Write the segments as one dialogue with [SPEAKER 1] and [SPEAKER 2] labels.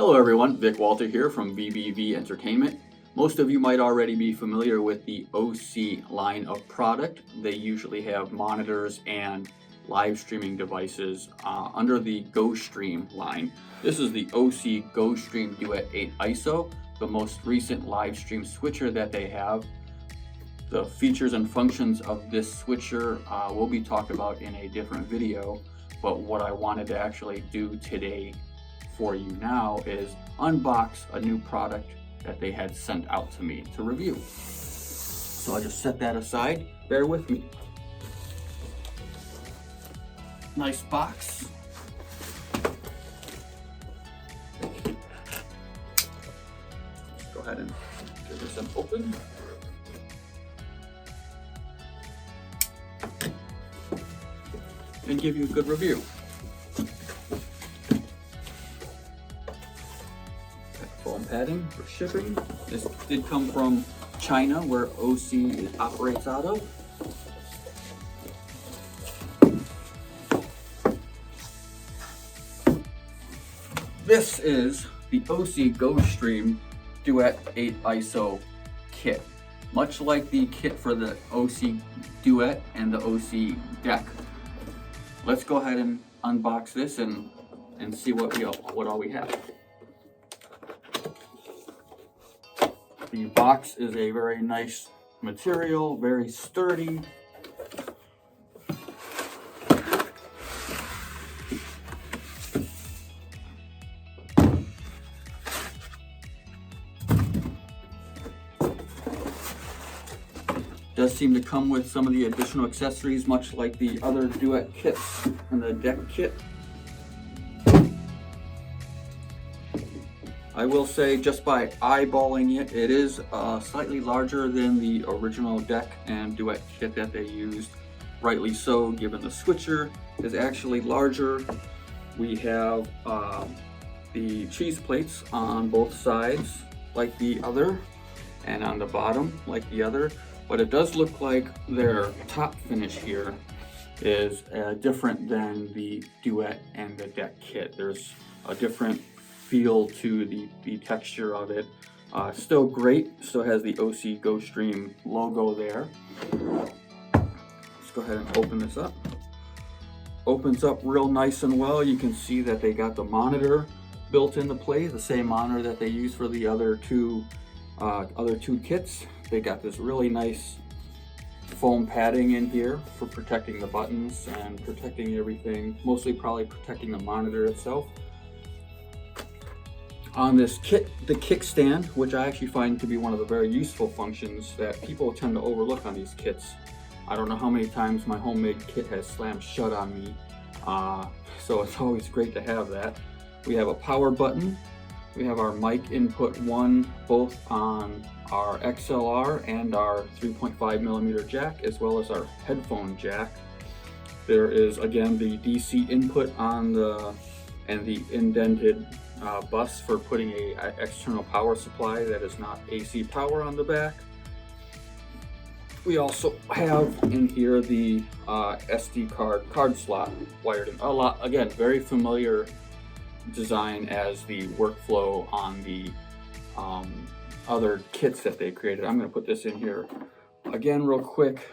[SPEAKER 1] Hello everyone, Vic Walter here from VBV Entertainment. Most of you might already be familiar with the Osee line of product. They usually have monitors and live streaming devices under the GoStream line. This is the Osee GoStream Duet 8 ISO, the most recent live stream switcher that they have. The features and functions of this switcher will be talked about in a different video, but what I wanted to actually do today for you now is unbox a new product that they had sent out to me to review. So I'll just set that aside, bear with me. Nice box. Let's go ahead and give this an open. And give you a good review. Foam padding for shipping. This did come from China, where Osee operates out of. This is the Osee GoStream Duet 8 ISO kit. Much like the kit for the Osee Duet and the Osee Deck. Let's go ahead and unbox this and see what all we have. The box is a very nice material, very sturdy. Does seem to come with some of the additional accessories, much like the other Duet kits and the Deck kit. I will say, just by eyeballing it, it is slightly larger than the original Deck and Duet kit that they used. Rightly so, given the switcher is actually larger. We have the cheese plates on both sides like the other, and on the bottom like the other. But it does look like their top finish here is different than the Duet and the Deck kit. There's a different feel to the texture of it. Still great, still has the Osee GoStream logo there. Let's go ahead and open this up. Opens up real nice and well. You can see that they got the monitor built into play, the same monitor that they use for the other two kits. They got this really nice foam padding in here for protecting the buttons and protecting everything, mostly probably protecting the monitor itself. On this kit, the kickstand, which I actually find to be one of the very useful functions that people tend to overlook on these kits. I don't know how many times my homemade kit has slammed shut on me, so it's always great to have that. We have a power button. We have our mic input 1, both on our XLR and our 3.5mm jack, as well as our headphone jack. There is again the DC input on the indented bus for putting an external power supply that is not AC power on the back. We also have in here the SD card slot wired in. Again, very familiar design as the workflow on the other kits that they created. I'm going to put this in here again real quick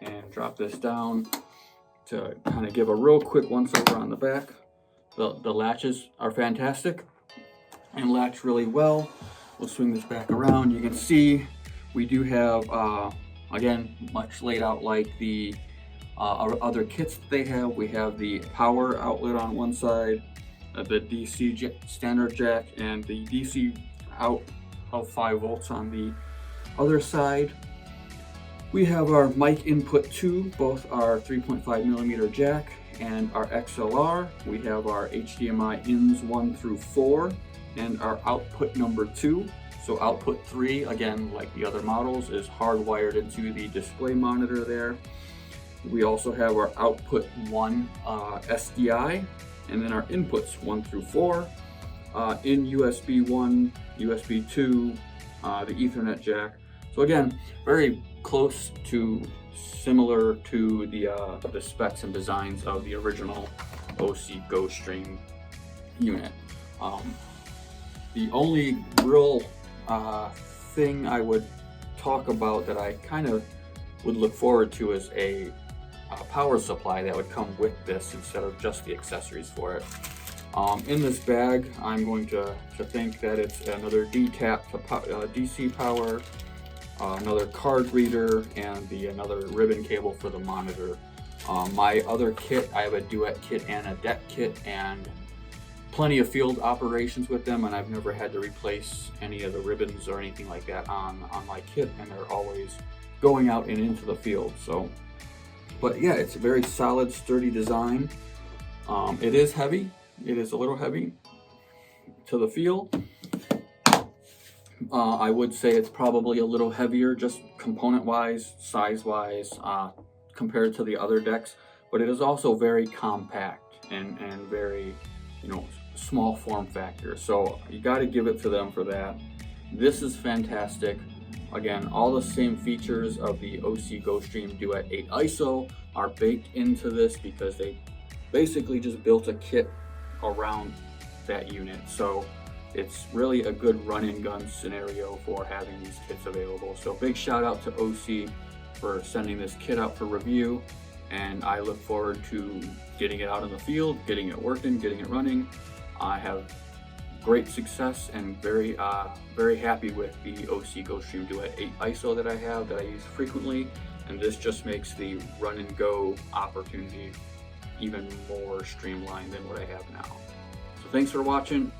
[SPEAKER 1] and drop this down to kind of give a real quick once over on the back. The latches are fantastic and latch really well. We'll swing this back around. You can see we do have again, much laid out like the other kits that they have. We have the power outlet on one side, the DC standard jack, and the DC out 5 volts on the other side. We have our mic input 2, both our 3.5mm jack and our XLR. We have our HDMI ins 1 through 4 and our output number 2. So output 3, again, like the other models, is hardwired into the display monitor there. We also have our output 1 SDI, and then our inputs 1 through 4, in USB 1, USB 2, the Ethernet jack. So again, very close to similar to the specs and designs of the original Osee GoStream unit. The only real thing I would talk about that I kind of would look forward to is a power supply that would come with this instead of just the accessories for it. In this bag, I'm going to think that it's another D-tap to DC power, another card reader, and another ribbon cable for the monitor. My other kit, I have a Duet kit and a deck kit, and plenty of field operations with them, and I've never had to replace any of the ribbons or anything like that on my kit, and they're always going out and into the field. So, but yeah, it's a very solid, sturdy design. It is heavy. It is a little heavy to the feel. I would say it's probably a little heavier, just component-wise, size-wise, compared to the other decks. But it is also very compact and very, small form factor. So you got to give it to them for that. This is fantastic. Again, all the same features of the Osee GoStream Duet 8 ISO are baked into this because they basically just built a kit around that unit. So it's really a good run and gun scenario for having these kits available. So big shout out to Osee for sending this kit out for review, and I look forward to getting it out in the field, getting it working, getting it running. I have great success and very happy with the Osee GoStream Duet 8 ISO that I use frequently, and this just makes the run and go opportunity even more streamlined than what I have now. So thanks for watching.